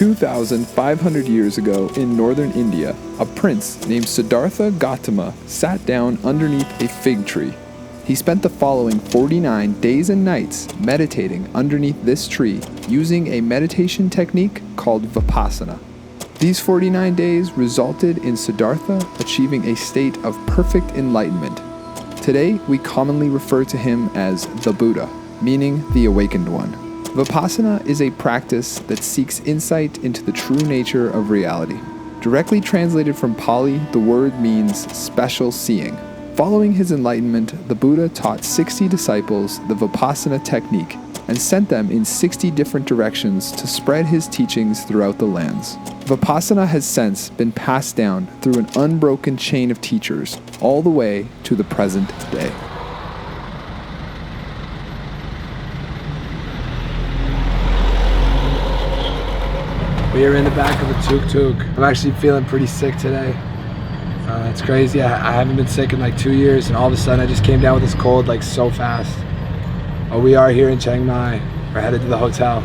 2,500 years ago in northern India, a prince named Siddhartha Gautama sat down underneath a fig tree. He spent the following 49 days and nights meditating underneath this tree using a meditation technique called Vipassana. These 49 days resulted in Siddhartha achieving a state of perfect enlightenment. Today, we commonly refer to him as the Buddha, meaning the awakened one. Vipassana is a practice that seeks insight into the true nature of reality. Directly translated from Pali, the word means special seeing. Following his enlightenment, the Buddha taught 60 disciples the Vipassana technique and sent them in 60 different directions to spread his teachings throughout the lands. Vipassana has since been passed down through an unbroken chain of teachers all the way to the present day. We are in the back of a tuk-tuk. I'm actually feeling pretty sick today. It's crazy. I haven't been sick in like 2 years, and all of a sudden I just came down with this cold like so fast. We are here in Chiang Mai. We're headed to the hotel.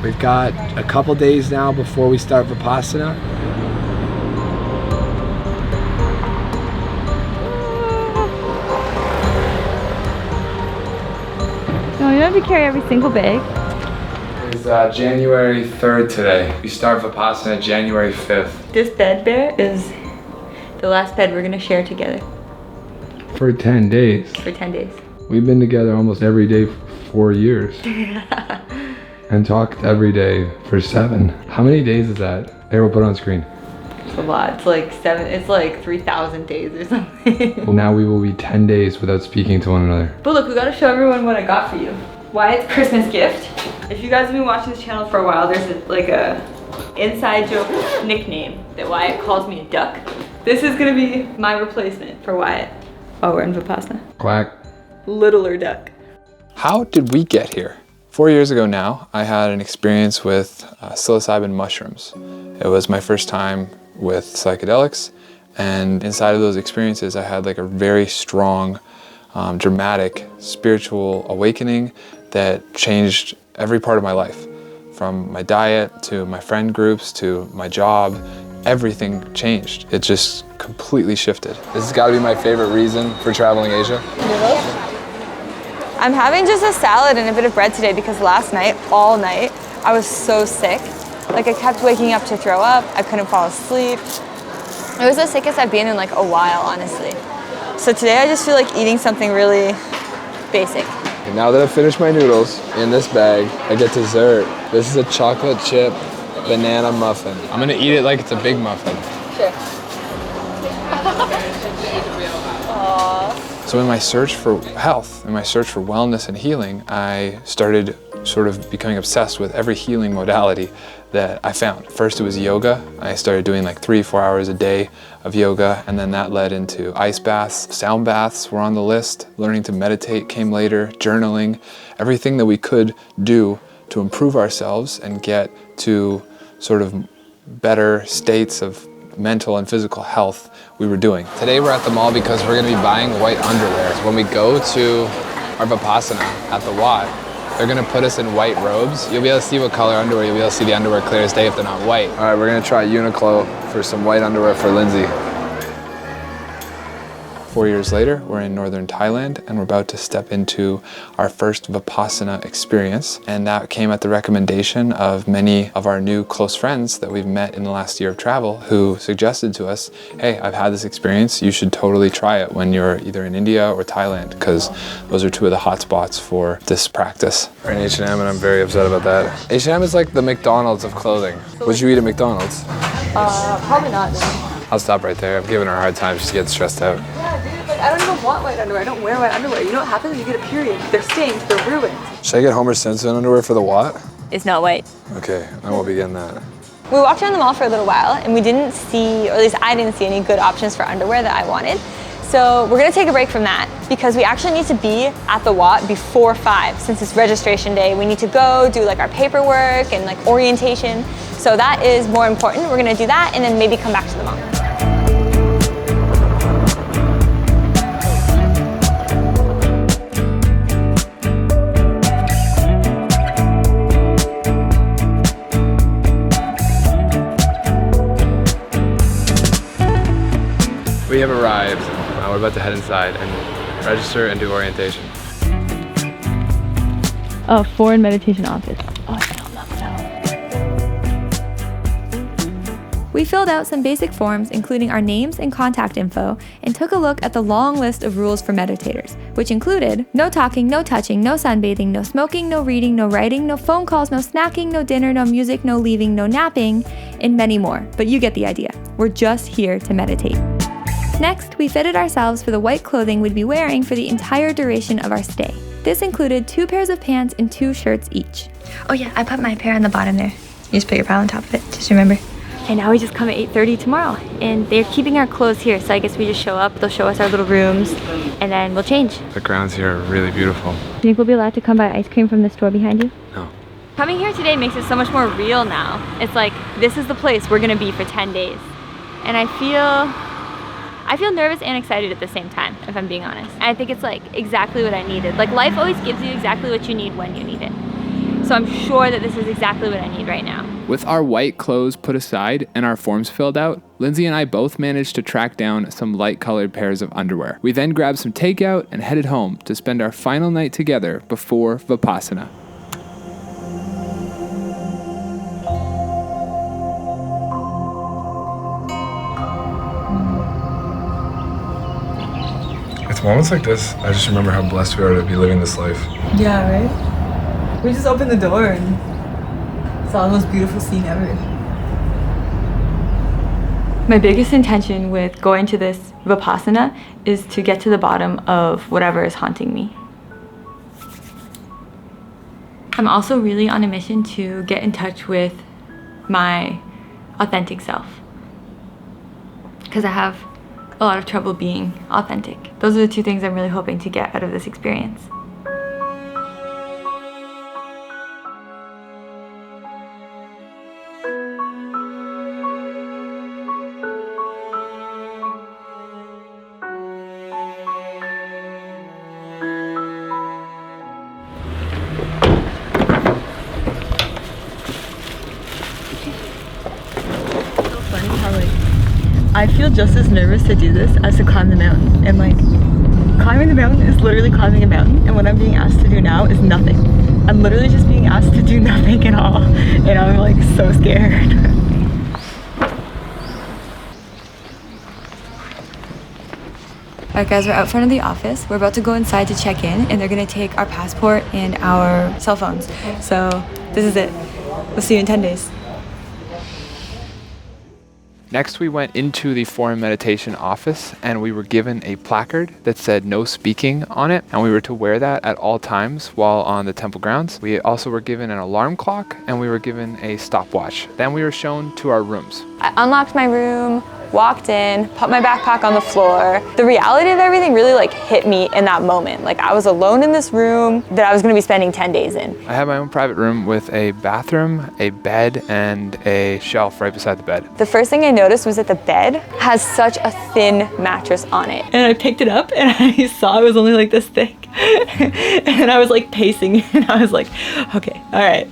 We've got a couple days now before we start Vipassana. No, you don't have to carry every single bag. It's January 3rd today. We start Vipassana January 5th. This bed bear is the last bed we're gonna share together For 10 days. for 10 days. We've been together almost every day for 4 years. And talked every day for 7. How many days is that? Here, we'll put it on screen. It's a lot. It's like 7. It's like 3,000 days or something. Well, now we will be 10 days without speaking to one another. But look, we gotta show everyone what I got for you. Wyatt's Christmas gift. If you guys have been watching this channel for a while, there's a inside joke nickname that Wyatt calls me a duck. This is gonna be my replacement for Wyatt. Oh, we're in Vipassana. Quack. Littler duck. How did we get here? 4 years ago now, I had an experience with psilocybin mushrooms. It was my first time with psychedelics, and inside of those experiences, I had like a very strong, dramatic spiritual awakening that changed every part of my life. From my diet to my friend groups to my job, everything changed. It just completely shifted. This has got to be my favorite reason for traveling Asia. I'm having just a salad and a bit of bread today because last night, all night, I was so sick. Like I kept waking up to throw up, I couldn't fall asleep. It was the sickest I've been in like a while, honestly. So today I just feel like eating something really basic. And now that I've finished my noodles in this bag, I get dessert. This is a chocolate chip banana muffin. I'm gonna eat it like it's a big muffin. Sure. So in my search for health, in my search for wellness and healing, I started sort of becoming obsessed with every healing modality that I found. First it was yoga. I started doing like 3-4 hours a day of yoga, and then that led into ice baths. Sound baths were on the list. Learning to meditate came later, journaling, everything that we could do to improve ourselves and get to sort of better states of mental and physical health we were doing. Today we're at the mall because we're gonna be buying white underwear. When we go to our Vipassana at the Wat, they're gonna put us in white robes. You'll be able to see what color underwear, you'll be able to see the underwear clear as day if they're not white. All right, we're gonna try Uniqlo for some white underwear for Lindsay. 4 years later, we're in northern Thailand and we're about to step into our first Vipassana experience. And that came at the recommendation of many of our new close friends that we've met in the last year of travel who suggested to us, hey, I've had this experience, you should totally try it when you're either in India or Thailand, because those are two of the hot spots for this practice. We're in H&M and I'm very upset about that. H&M is like the McDonald's of clothing. Would you eat at McDonald's? Probably not. I'll stop right there. I'm giving her a hard time. She's getting stressed out. Yeah, dude, like I don't even want white underwear. I don't wear white underwear. You know what happens when you get a period? They're stained, they're ruined. Should I get Homer Simpson underwear for the Wat? It's not white. Okay, I won't be getting that. We walked around the mall for a little while and we didn't see, or at least I didn't see any good options for underwear that I wanted. So we're gonna take a break from that because we actually need to be at the Wat before 5 since it's registration day. We need to go do like our paperwork and like orientation. So that is more important. We're gonna do that and then maybe come back to the mall. have arrived. We're about to head inside and register and do orientation. Oh, foreign meditation office. Oh, I don't love that. We filled out some basic forms, including our names and contact info, and took a look at the long list of rules for meditators, which included no talking, no touching, no sunbathing, no smoking, no reading, no writing, no phone calls, no snacking, no dinner, no music, no leaving, no napping, and many more. But you get the idea. We're just here to meditate. Next, we fitted ourselves for the white clothing we'd be wearing for the entire duration of our stay. This included 2 pairs of pants and 2 shirts each. Oh yeah, I put my pair on the bottom there. You just put your pile on top of it, just remember. And now we just come at 8:30 tomorrow, and they're keeping our clothes here, so I guess we just show up, they'll show us our little rooms, and then we'll change. The grounds here are really beautiful. Do you think we'll be allowed to come buy ice cream from the store behind you? No. Coming here today makes it so much more real now. It's like, this is the place we're gonna be for 10 days. And I feel nervous and excited at the same time, if I'm being honest. I think it's like exactly what I needed. Like life always gives you exactly what you need when you need it. So I'm sure that this is exactly what I need right now. With our white clothes put aside and our forms filled out, Lindsay and I both managed to track down some light-colored pairs of underwear. We then grabbed some takeout and headed home to spend our final night together before Vipassana. It's moments like this, I just remember how blessed we are to be living this life. Yeah, right? We just opened the door and saw the most beautiful scene ever. My biggest intention with going to this Vipassana is to get to the bottom of whatever is haunting me. I'm also really on a mission to get in touch with my authentic self, because I have a lot of trouble being authentic. Those are the 2 things I'm really hoping to get out of this experience. I feel just as nervous to do this as to climb the mountain. And like, climbing the mountain is literally climbing a mountain, and what I'm being asked to do now is nothing. I'm literally just being asked to do nothing at all, and I'm like so scared. Alright guys, we're out front of the office. We're about to go inside to check in, and they're gonna take our passport and our cell phones. So this is it. We'll see you in 10 days. Next, we went into the foreign meditation office and we were given a placard that said no speaking on it, and we were to wear that at all times while on the temple grounds. We also were given an alarm clock and we were given a stopwatch. Then we were shown to our rooms. I unlocked my room, walked in, put my backpack on the floor. The reality of everything really like hit me in that moment. Like I was alone in this room that I was gonna be spending 10 days in. I had my own private room with a bathroom, a bed, and a shelf right beside the bed. The first thing I noticed was that the bed has such a thin mattress on it. And I picked it up and I saw it was only like this thick. And I was like pacing and I was like, okay, all right,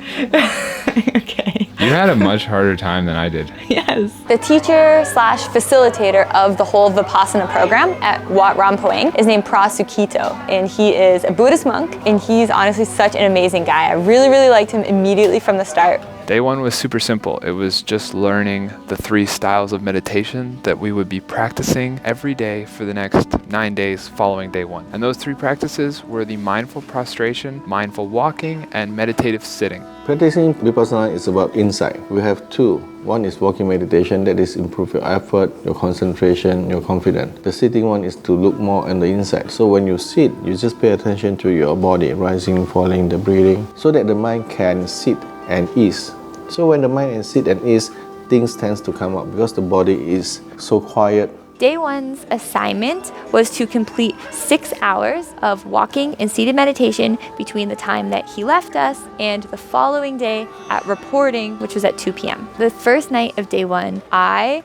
okay. You had a much harder time than I did. Yes. The teacher slash facilitator of the whole Vipassana program at Wat Rampoeng is named Pra Sukito, and he is a Buddhist monk, and he's honestly such an amazing guy. I really, really liked him immediately from the start. Day 1 was super simple. It was just learning the 3 styles of meditation that we would be practicing every day for the next 9 days following day 1. And those 3 practices were the mindful prostration, mindful walking, and meditative sitting. Practicing Vipassana is about insight. We have 2. One is walking meditation, that is improve your effort, your concentration, your confidence. The sitting one is to look more on the inside. So when you sit, you just pay attention to your body, rising, falling, the breathing, so that the mind can sit and ease. So when the mind can sit and ease, things tend to come up because the body is so quiet. Day 1's assignment was to complete 6 hours of walking and seated meditation between the time that he left us and the following day at reporting, which was at 2 p.m. The first night of day 1, I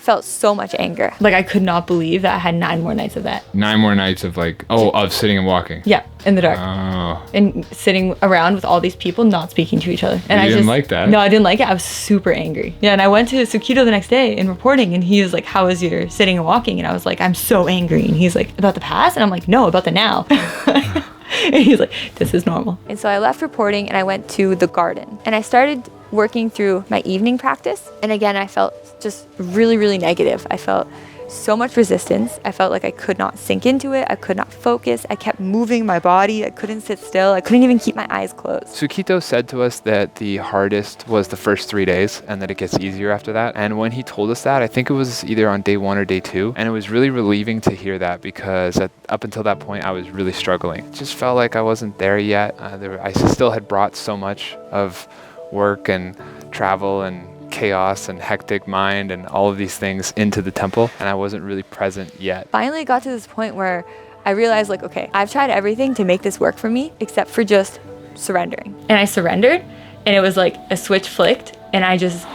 felt so much anger. Like I could not believe that I had 9 more nights of that. 9 more nights of like, of sitting and walking. Yeah, in the dark. Oh. And sitting around with all these people not speaking to each other. And You I didn't just like that? No, I didn't like it. I was super angry. Yeah, and I went to Sukito the next day in reporting, and he was like, how was your sitting and walking? And I was like, I'm so angry. And he's like, about the past? And I'm like, no, about the now. And he's like, this is normal. And so I left reporting and I went to the garden. And I started working through my evening practice. And again, I felt just really, really negative. I felt so much resistance. I felt like I could not sink into it. I could not focus. I kept moving my body. I couldn't sit still. I couldn't even keep my eyes closed. Sukito said to us that the hardest was the first 3 days and that it gets easier after that. And when he told us that, I think it was either on day 1 or day 2. And it was really relieving to hear that because up until that point, I was really struggling. It just felt like I wasn't there yet. I still had brought so much of work and travel and chaos and hectic mind and all of these things into the temple, and I wasn't really present yet. Finally got to this point where I realized like, okay, I've tried everything to make this work for me except for just surrendering. And I surrendered, and it was like a switch flicked, and I just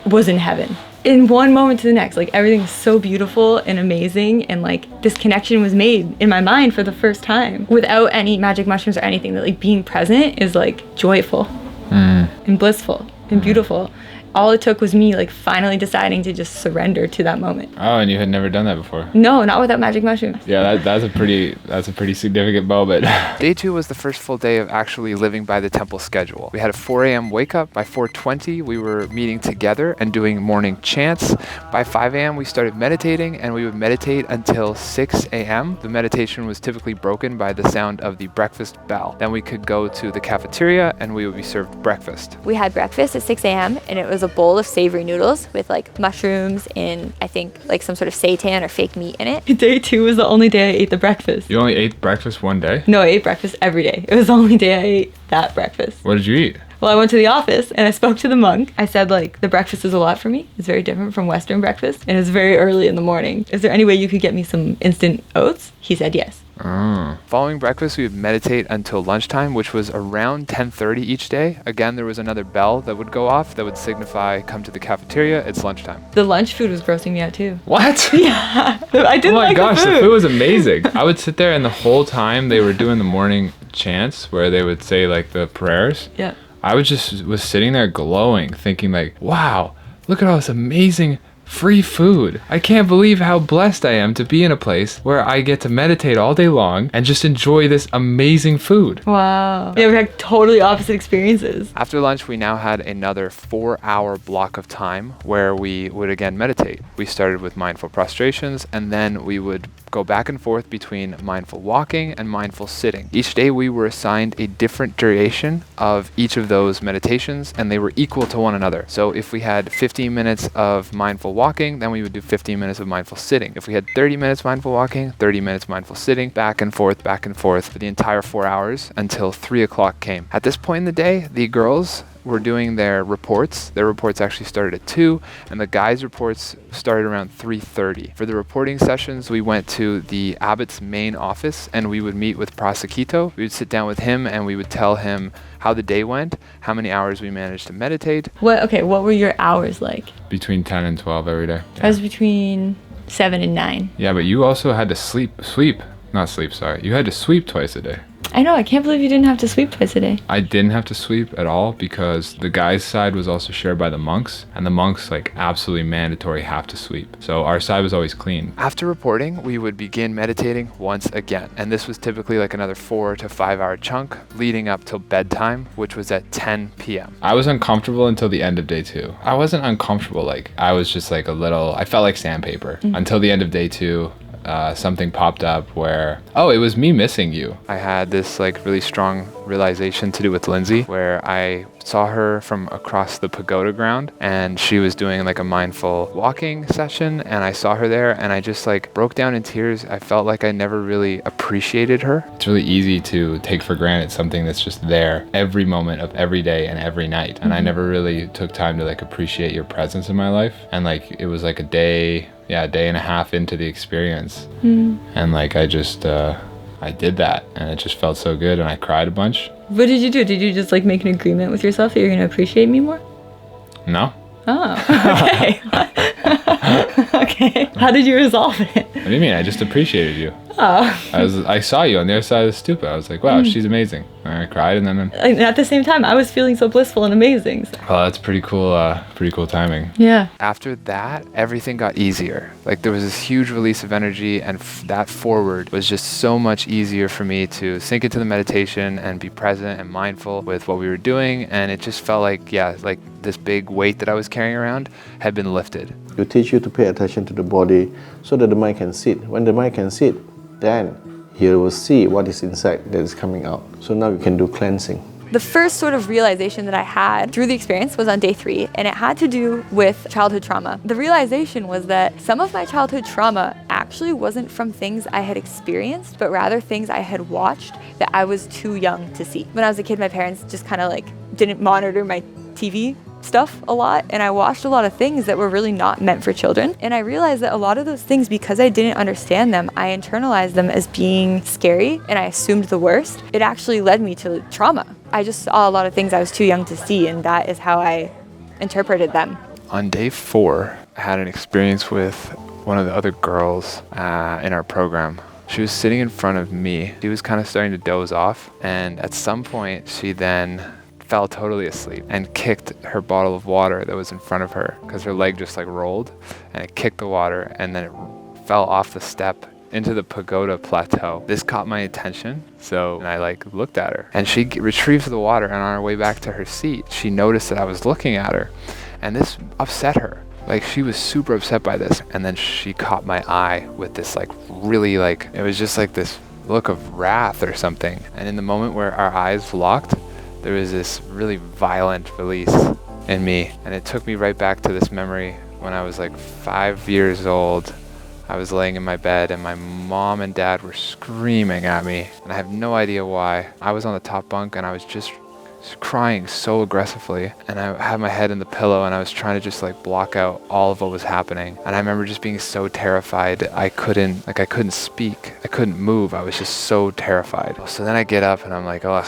was in heaven. In one moment to the next, like everything was so beautiful and amazing, and like this connection was made in my mind for the first time without any magic mushrooms or anything. That like being present is like joyful and blissful and beautiful. All it took was me like finally deciding to just surrender to that moment. Oh, and you had never done that before? No, not without magic mushrooms. Yeah, that's a pretty significant moment. Day 2 was the first full day of actually living by the temple schedule. We had a 4 a.m. wake up. By 4:20, we were meeting together and doing morning chants. By 5 a.m., we started meditating, and we would meditate until 6 a.m. The meditation was typically broken by the sound of the breakfast bell. Then we could go to the cafeteria, and we would be served breakfast. We had breakfast at 6 a.m. and it was a bowl of savory noodles with like mushrooms and I think like some sort of seitan or fake meat in it. Day 2 was the only day I ate the breakfast. You only ate breakfast one day? No, I ate breakfast every day. It was the only day I ate that breakfast. What did you eat? Well, I went to the office and I spoke to the monk. I said, like, the breakfast is a lot for me. It's very different from Western breakfast, and it's very early in the morning. Is there any way you could get me some instant oats? He said yes. Following breakfast, we would meditate until lunchtime, which was around 10:30 each day. Again, there was another bell that would go off that would signify come to the cafeteria, it's lunchtime. The lunch food was grossing me out too. What? Yeah, I didn't like gosh, the food. the food was amazing. I would sit there and the whole time they were doing the morning chants where they would say like the prayers. Yeah. I was sitting there glowing, thinking like, wow, look at all this amazing free food. I can't believe how blessed I am to be in a place where I get to meditate all day long and just enjoy this amazing food. Wow. Yeah, we had totally opposite experiences. After lunch, we now had another 4-hour block of time where we would again meditate. We started with mindful prostrations, and then we would go back and forth between mindful walking and mindful sitting. Each day we were assigned a different duration of each of those meditations, and they were equal to one another. So if we had 15 minutes of mindful walking, then we would do 15 minutes of mindful sitting. If we had 30 minutes mindful walking, 30 minutes mindful sitting, back and forth for the entire 4 hours until 3 o'clock came. At this point in the day, the girls were doing their reports. Their reports actually started at 2, and the guys' reports started around 3:30. For the reporting sessions, we went to the abbot's main office, and we would meet with Prosecito. We would sit down with him, and we would tell him how the day went, how many hours we managed to meditate. What were your hours like? Between 10 and 12 every day. I was between 7 and 9. Yeah, but you also had to You had to sweep twice a day. I know, I can't believe you didn't have to sweep twice a day. I didn't have to sweep at all because the guys' side was also shared by the monks, and the monks like absolutely mandatory have to sweep. So our side was always clean. After reporting, we would begin meditating once again, and this was typically like another 4 to 5 hour chunk leading up till bedtime, which was at 10 p.m. I was uncomfortable until the end of day 2. I wasn't uncomfortable, like I was just like I felt like sandpaper until the end of day 2. Something popped up where, it was me missing you. I had this like really strong realization to do with Lindsay, where I saw her from across the pagoda ground, and she was doing like a mindful walking session, and I saw her there, and I just like broke down in tears. I felt like I never really appreciated her. It's really easy to take for granted something that's just there every moment of every day and every night, and I never really took time to like appreciate your presence in my life. And like it was like a day and a half into the experience, and like I just I did that, and it just felt so good, and I cried a bunch. What did you do? Did you just like make an agreement with yourself that you're gonna appreciate me more? No. Oh, okay. Okay. How did you resolve it? What do you mean? I just appreciated you. Oh. I saw you on the other side of the stupa. I was like, wow, she's amazing. And I cried, and then And at the same time, I was feeling so blissful and amazing. well, that's pretty cool timing. Yeah. After that, everything got easier. Like there was this huge release of energy, and that forward was just so much easier for me to sink into the meditation and be present and mindful with what we were doing. And it just felt like, like this big weight that I was carrying around had been lifted. You teach you to pay attention to the body so that the mind can sit. When the mind can sit, then you will see what is inside that is coming out. So now you can do cleansing. The first sort of realization that I had through the experience was on day 3, and it had to do with childhood trauma. The realization was that some of my childhood trauma actually wasn't from things I had experienced, but rather things I had watched that I was too young to see. When I was a kid, my parents just kind of like didn't monitor my TV stuff a lot, and I watched a lot of things that were really not meant for children. And I realized that a lot of those things, because I didn't understand them, I internalized them as being scary, and I assumed the worst. It actually led me to trauma. I just saw a lot of things I was too young to see, and that is how I interpreted them. On day 4, I had an experience with one of the other girls in our program. She was sitting in front of me. She was kind of starting to doze off, and at some point she then fell totally asleep and kicked her bottle of water that was in front of her, because her leg just like rolled, and it kicked the water, and then it fell off the step into the pagoda plateau. This caught my attention, so I like looked at her, and she retrieved the water, and on our way back to her seat, she noticed that I was looking at her, and this upset her. Like, she was super upset by this, and then she caught my eye with this like really like, it was just like this look of wrath or something, and in the moment where our eyes locked, there was this really violent release in me, and it took me right back to this memory when I was like 5 years old. I was laying in my bed, and my mom and dad were screaming at me, and I have no idea why. I was on the top bunk, and I was just crying so aggressively, and I had my head in the pillow, and I was trying to just like block out all of what was happening. And I remember just being so terrified. I couldn't speak, I couldn't move. I was just so terrified. So then I get up, and I'm like, oh,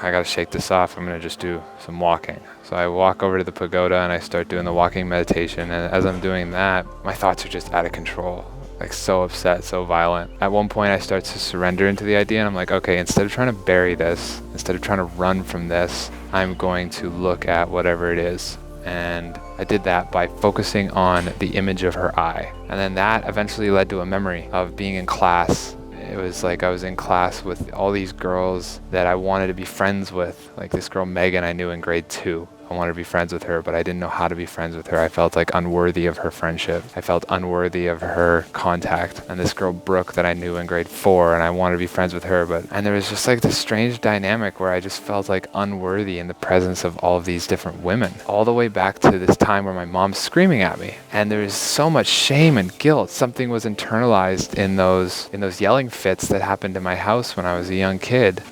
I gotta shake this off. I'm gonna just do some walking. So I walk over to the pagoda, and I start doing the walking meditation, and as I'm doing that, my thoughts are just out of control. Like so upset, so violent. At one point I start to surrender into the idea, and I'm like, okay, instead of trying to bury this, instead of trying to run from this, I'm going to look at whatever it is. And I did that by focusing on the image of her eye. And then that eventually led to a memory of being in class. It was like I was in class with all these girls that I wanted to be friends with. Like this girl Megan I knew in grade 2. I wanted to be friends with her, but I didn't know how to be friends with her. I felt like unworthy of her friendship. I felt unworthy of her contact. And this girl Brooke that I knew in grade 4, and I wanted to be friends with her, and there was just like this strange dynamic where I just felt like unworthy in the presence of all of these different women. All the way back to this time where my mom's screaming at me, and there was so much shame and guilt. Something was internalized in those yelling fits that happened in my house when I was a young kid,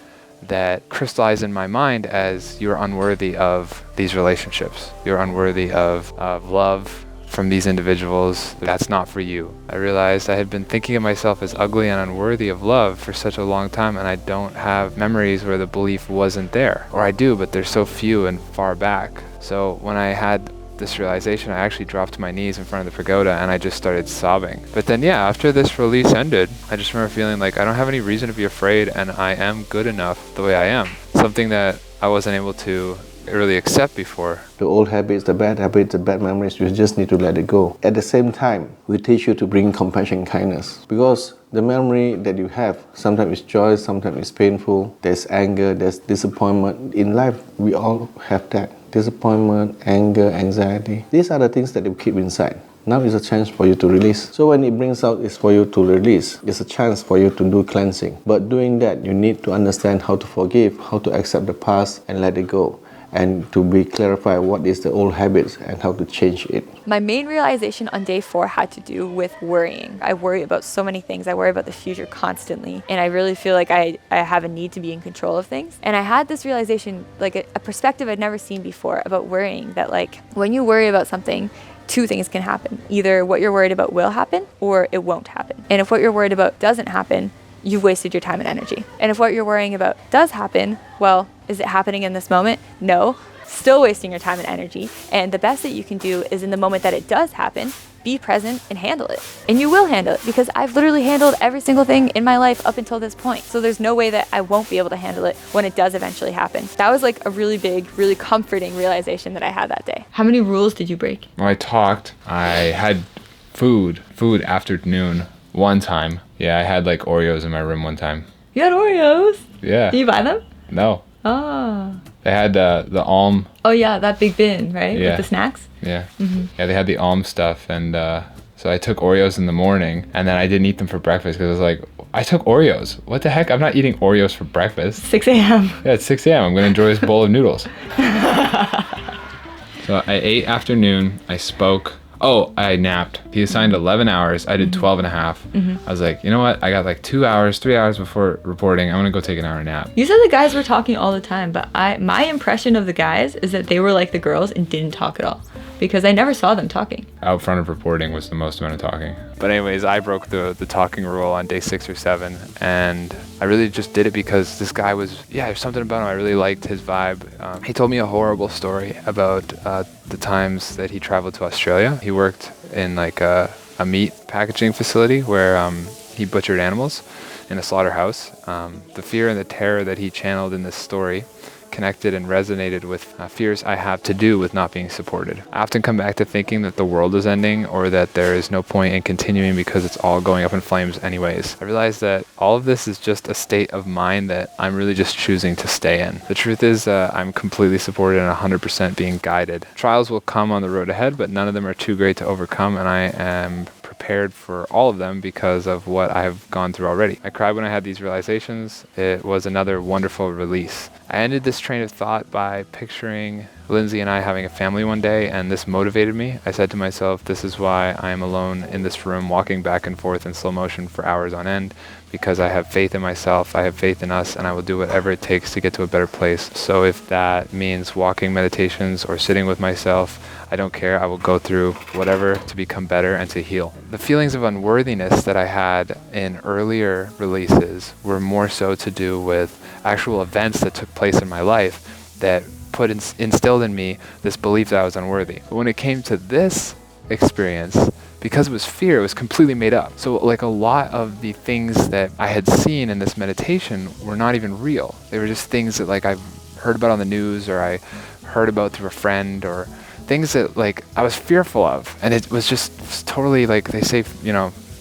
that crystallized in my mind as you're unworthy of these relationships. You're unworthy of love from these individuals. That's not for you. I realized I had been thinking of myself as ugly and unworthy of love for such a long time, and I don't have memories where the belief wasn't there. Or I do, but they're so few and far back. So when I had this realization, I actually dropped to my knees in front of the pagoda, and I just started sobbing. But then after this release ended, I just remember feeling like I don't have any reason to be afraid, and I am good enough the way I am. Something that I wasn't able to really accept before. The old habits, the bad memories, you just need to let it go. At the same time, we teach you to bring compassion and kindness, because the memory that you have, sometimes it's joy, sometimes it's painful, there's anger, there's disappointment. In life, we all have that. Disappointment, anger, anxiety. These are the things that you keep inside. Now is a chance for you to release. So when it brings out, it's for you to release. It's a chance for you to do cleansing. But doing that, you need to understand how to forgive, how to accept the past and let it go, and to be clarified what is the old habits and how to change it. My main realization on day 4 had to do with worrying. I worry about so many things. I worry about the future constantly, and I really feel like I have a need to be in control of things. And I had this realization, like a perspective I'd never seen before about worrying, that like when you worry about something, 2 things can happen. Either what you're worried about will happen, or it won't happen. And if what you're worried about doesn't happen, you've wasted your time and energy. And if what you're worrying about does happen, well, is it happening in this moment? No. still wasting your time and energy. And the best that you can do is in the moment that it does happen, be present and handle it. And you will handle it, because I've literally handled every single thing in my life up until this point. So there's no way that I won't be able to handle it when it does eventually happen. That was like a really big, really comforting realization that I had that day. How many rules did you break? When I talked, I had food after noon one time. Yeah, I had like Oreos in my room one time. You had Oreos? Yeah. Did you buy them? No. Oh. They had the alm. Oh yeah, that big bin, right? Yeah. With the snacks? Yeah. Yeah, they had the alm stuff. And so I took Oreos in the morning, and then I didn't eat them for breakfast because I was like, I took Oreos. What the heck? I'm not eating Oreos for breakfast. 6 a.m. Yeah, it's 6 a.m. I'm going to enjoy this bowl of noodles. So I ate afternoon. I spoke. Oh, I napped. He assigned 11 hours. I did 12 and a half. I was like, you know what? I got like 2 hours, 3 hours before reporting. I'm going to go take an hour nap. You said the guys were talking all the time, but my impression of the guys is that they were like the girls and didn't talk at all, because I never saw them talking. Out front of reporting was the most amount of talking. But anyways, I broke the talking rule on day 6 or 7, and I really just did it because this guy was, there's something about him. I really liked his vibe. He told me a horrible story about the times that he traveled to Australia. He worked in like a meat packaging facility where he butchered animals in a slaughterhouse. The fear and the terror that he channeled in this story connected and resonated with fears I have to do with not being supported. I often come back to thinking that the world is ending, or that there is no point in continuing because it's all going up in flames anyways. I realize that all of this is just a state of mind that I'm really just choosing to stay in. The truth is I'm completely supported and 100% being guided. Trials will come on the road ahead, but none of them are too great to overcome, and I am prepared for all of them because of what I have gone through already. I cried when I had these realizations. It was another wonderful release. I ended this train of thought by picturing Lindsay and I having a family one day, and this motivated me. I said to myself, this is why I am alone in this room walking back and forth in slow motion for hours on end, because I have faith in myself, I have faith in us, and I will do whatever it takes to get to a better place. So if that means walking meditations or sitting with myself, I don't care. I will go through whatever to become better and to heal. The feelings of unworthiness that I had in earlier releases were more so to do with actual events that took place in my life that instilled in me this belief that I was unworthy. But when it came to this experience, because it was fear, it was completely made up. So like a lot of the things that I had seen in this meditation were not even real. They were just things that like I heard about on the news, or I heard about through a friend, or things that like I was fearful of. And it was just totally like, they say,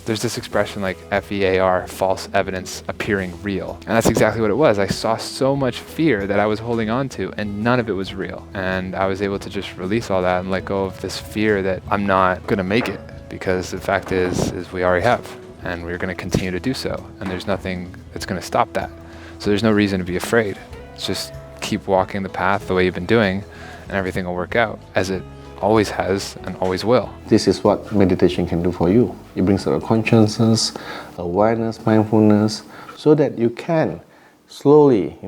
there's this expression like FEAR, false evidence appearing real. And that's exactly what it was. I saw so much fear that I was holding on to, and none of it was real. And I was able to just release all that and let go of this fear that I'm not gonna make it, because the fact is we already have, and we're gonna continue to do so. And there's nothing that's gonna stop that. So there's no reason to be afraid. It's just keep walking the path the way you've been doing, and everything will work out, as it always has and always will. This is what meditation can do for you. It brings a consciousness, awareness, mindfulness, so that you can slowly,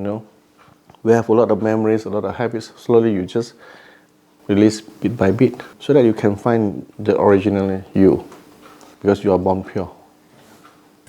we have a lot of memories, a lot of habits, slowly you just release bit by bit, so that you can find the original you, because you are born pure.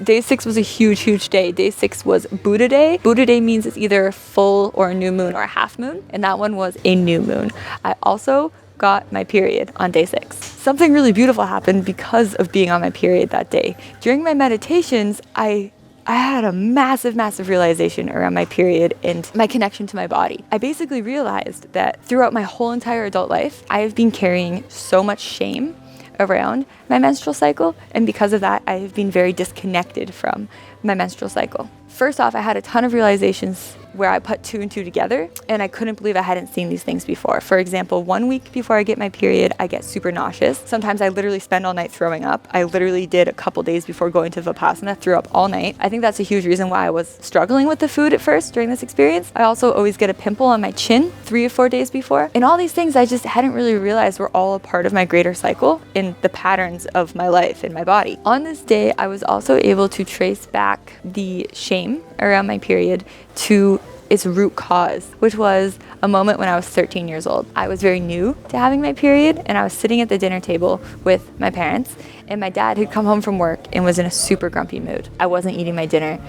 Day 6 was a huge, huge day. Day 6 was Buddha Day. Buddha Day means it's either a full or a new moon or a half moon, and that one was a new moon. I also got my period on day 6. Something really beautiful happened because of being on my period that day. During my meditations, I had a massive, massive realization around my period and my connection to my body. I basically realized that throughout my whole entire adult life, I have been carrying so much shame around my menstrual cycle, and because of that, I have been very disconnected from my menstrual cycle. First off, I had a ton of realizations where I put 2 and 2 together, and I couldn't believe I hadn't seen these things before. For example, 1 week before I get my period, I get super nauseous. Sometimes I literally spend all night throwing up. I literally did a couple days before going to Vipassana, threw up all night. I think that's a huge reason why I was struggling with the food at first during this experience. I also always get a pimple on my chin 3 or 4 days before. And all these things I just hadn't really realized were all a part of my greater cycle in the patterns of my life and my body. On this day, I was also able to trace back the shame around my period to its root cause, which was a moment when I was 13 years old. I was very new to having my period, and I was sitting at the dinner table with my parents, and my dad had come home from work and was in a super grumpy mood. I wasn't eating my dinner,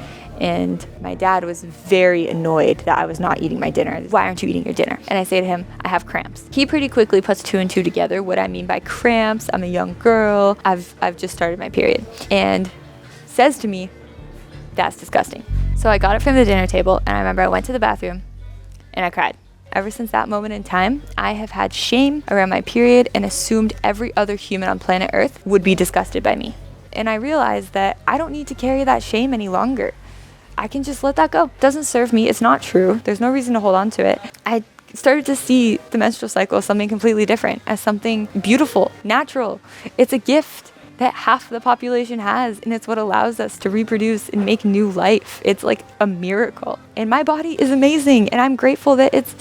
and my dad was very annoyed that I was not eating my dinner. Why aren't you eating your dinner? And I say to him, I have cramps. He pretty quickly puts 2 and 2 together. What I mean by cramps, I'm a young girl, I've just started my period. And says to me, that's disgusting. So I got it from the dinner table, and I remember I went to the bathroom and I cried. Ever since that moment in time, I have had shame around my period and assumed every other human on planet Earth would be disgusted by me. And I realized that I don't need to carry that shame any longer. I can just let that go. It doesn't serve me. It's not true. There's no reason to hold on to it. I started to see the menstrual cycle as something completely different, as something beautiful, natural. It's a gift that half the population has, and it's what allows us to reproduce and make new life. It's like a miracle. And my body is amazing, and I'm grateful that it's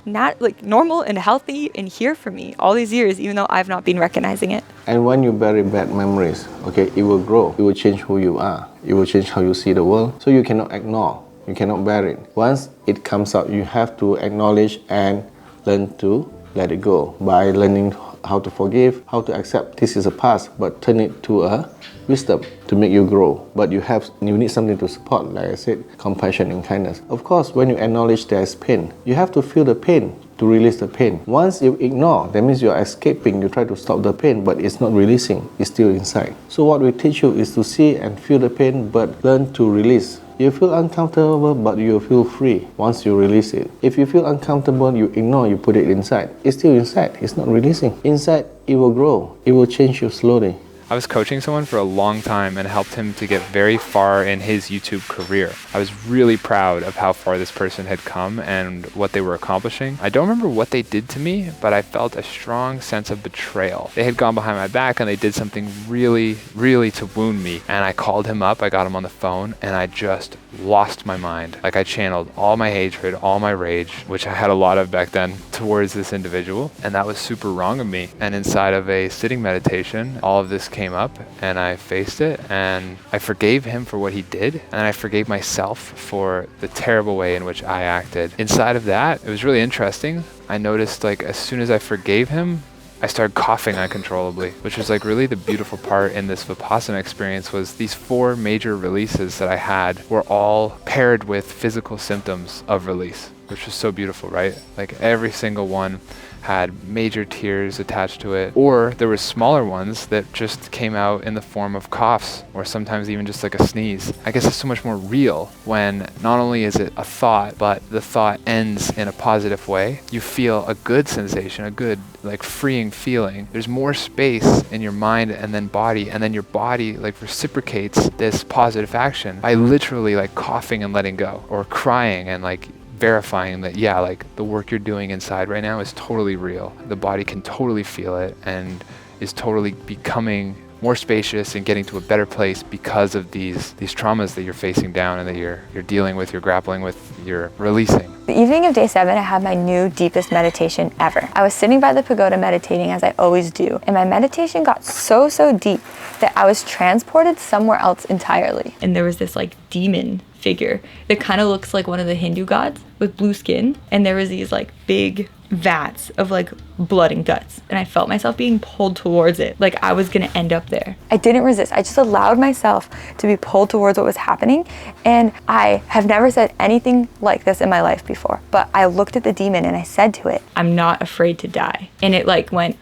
not like normal and healthy and here for me all these years, even though I've not been recognizing it. And when you bury bad memories, okay, it will grow. It will change who you are. It will change how you see the world. So you cannot ignore. You cannot bury it. Once it comes out, you have to acknowledge and learn to let it go by learning how to forgive, how to accept this is a past, but turn it to a wisdom to make you grow. But you need something to support, like I said, compassion and kindness. Of course, when you acknowledge there's pain, you have to feel the pain to release the pain. Once you ignore, that means you're escaping. You try to stop the pain, but it's not releasing. It's still inside. So what we teach you is to see and feel the pain, but learn to release. You feel uncomfortable, but you feel free once you release it. If you feel uncomfortable, you ignore, you put it inside. It's still inside. It's not releasing. Inside, it will grow. It will change you slowly. I was coaching someone for a long time and helped him to get very far in his YouTube career. I was really proud of how far this person had come and what they were accomplishing. I don't remember what they did to me, but I felt a strong sense of betrayal. They had gone behind my back and they did something really, really to wound me. And I called him up, I got him on the phone, and I just lost my mind. Like I channeled all my hatred, all my rage, which I had a lot of back then, towards this individual. And that was super wrong of me. And inside of a sitting meditation, all of this came up and I faced it and I forgave him for what he did, and I forgave myself for the terrible way in which I acted. Inside of that, it was really interesting. I noticed like as soon as I forgave him, I started coughing uncontrollably, which was like really the beautiful part in this Vipassana experience. Was these 4 major releases that I had were all paired with physical symptoms of release, which was so beautiful, right? Like every single one had major tears attached to it, or there were smaller ones that just came out in the form of coughs, or sometimes even just like a sneeze. I guess it's so much more real when not only is it a thought, but the thought ends in a positive way. You feel a good sensation, a good like freeing feeling. There's more space in your mind and then body, and then your body like reciprocates this positive action by literally like coughing and letting go, or crying and like verifying that, yeah, like the work you're doing inside right now is totally real. The body can totally feel it and is totally becoming more spacious and getting to a better place because of these traumas that you're facing down and that you're dealing with, you're grappling with, you're releasing. The evening of day 7, I had my new deepest meditation ever. I was sitting by the pagoda meditating as I always do, and my meditation got so deep that I was transported somewhere else entirely. And there was this like demon figure that kind of looks like one of the Hindu gods with blue skin, and there was these like big vats of like blood and guts, and I felt myself being pulled towards it, like I was gonna end up there. I didn't resist. I just allowed myself to be pulled towards what was happening, and I have never said anything like this in my life before, but I looked at the demon and I said to it, I'm not afraid to die. And it like went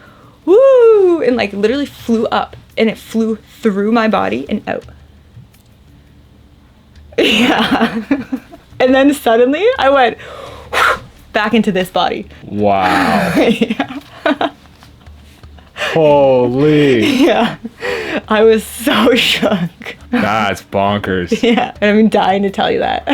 woo and like literally flew up, and it flew through my body and out. Yeah. And then suddenly I went back into this body. Wow. Yeah. Holy. Yeah. I was so shook. That's bonkers. Yeah. And I've been dying to tell you that.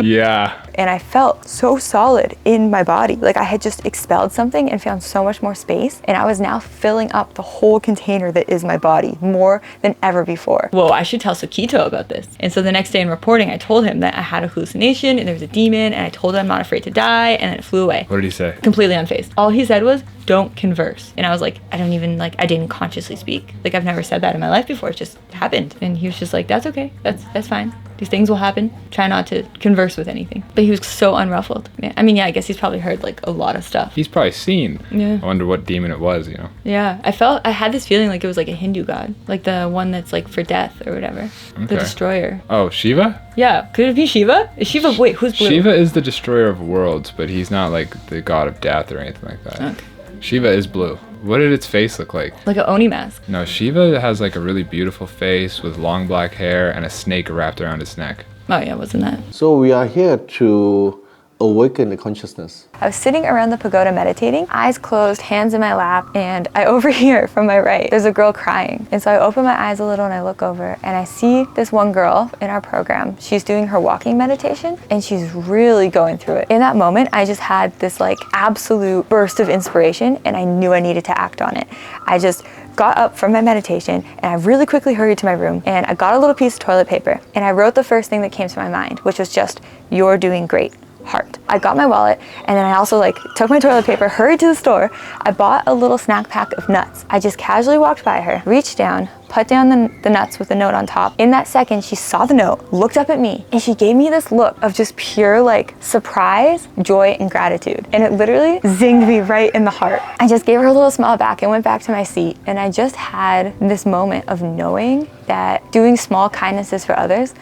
Yeah. and I felt so solid in my body. Like I had just expelled something and found so much more space, and I was now filling up the whole container that is my body more than ever before. Whoa, I should tell Sukito about this. And so the next day in reporting, I told him that I had a hallucination and there was a demon, and I told him I'm not afraid to die, and then it flew away. What did he say? Completely unfazed. All he said was, don't converse. And I was like, I didn't consciously speak. Like I've never said that in my life before. It just happened. And he was just like, that's okay. That's fine. These things will happen. Try not to converse with anything. But he was so unruffled. Yeah. I mean, yeah, I guess he's probably heard like a lot of stuff. He's probably seen. Yeah. I wonder what demon it was, you know? Yeah. I had this feeling like it was like a Hindu god. Like the one that's like for death or whatever. Okay. The destroyer. Oh, Shiva? Yeah. Could it be Shiva? Is Shiva, wait, who's blue? Shiva is the destroyer of worlds, but he's not like the god of death or anything like that. Okay. Shiva is blue. What did its face look like? Like an Oni mask. No, Shiva has like a really beautiful face with long black hair and a snake wrapped around its neck. Oh yeah, wasn't that? So we are here to awaken the consciousness. I was sitting around the pagoda meditating, eyes closed, hands in my lap, and I overhear from my right, there's a girl crying. And so I open my eyes a little and I look over and I see this one girl in our program. She's doing her walking meditation and she's really going through it. In that moment, I just had this like absolute burst of inspiration and I knew I needed to act on it. I just got up from my meditation and I really quickly hurried to my room and I got a little piece of toilet paper and I wrote the first thing that came to my mind, which was just, "You're doing great. Heart." I got my wallet and then I also like took my toilet paper, hurried to the store. I bought a little snack pack of nuts. I just casually walked by her, reached down, put down the nuts with a note on top. In that second, she saw the note, looked up at me, and she gave me this look of just pure like surprise, joy, and gratitude. And it literally zinged me right in the heart. I just gave her a little smile back and went back to my seat. And I just had this moment of knowing that doing small kindnesses for others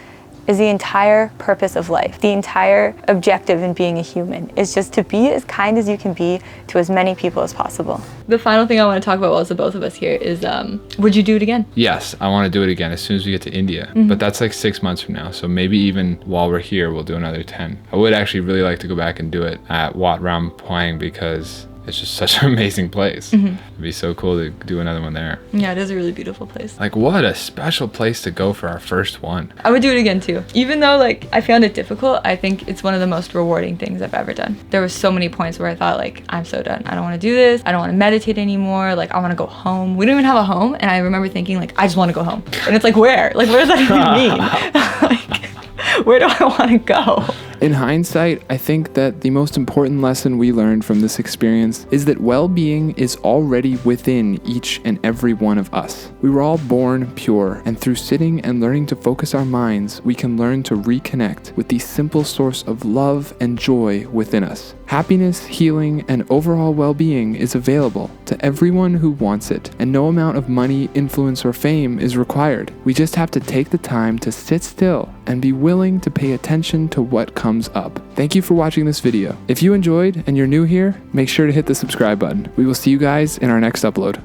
is the entire purpose of life. The entire objective in being a human is just to be as kind as you can be to as many people as possible. The final thing I want to talk about while it's the both of us here is, would you do it again? Yes, I want to do it again as soon as we get to India. But that's like 6 months from now. So maybe even while we're here, we'll do another 10. I would actually really like to go back and do it at Wat Ram Poang because it's just such an amazing place. It'd be so cool to do another one there. Yeah, it is a really beautiful place. Like, what a special place to go for our first one. I would do it again too. Even though like I found it difficult, I think it's one of the most rewarding things I've ever done. There were so many points where I thought like, I'm so done. I don't want to do this. I don't want to meditate anymore. Like I want to go home. We don't even have a home. And I remember thinking like, I just want to go home. And it's like, where? Like, where does that even mean? Like, where do I want to go? In hindsight, I think that the most important lesson we learned from this experience is that well-being is already within each and every one of us. We were all born pure, and through sitting and learning to focus our minds, we can learn to reconnect with the simple source of love and joy within us. Happiness, healing, and overall well-being is available to everyone who wants it, and no amount of money, influence, or fame is required. We just have to take the time to sit still and be willing to pay attention to what comes up. Thank you for watching this video. If you enjoyed and you're new here, make sure to hit the subscribe button. We will see you guys in our next upload.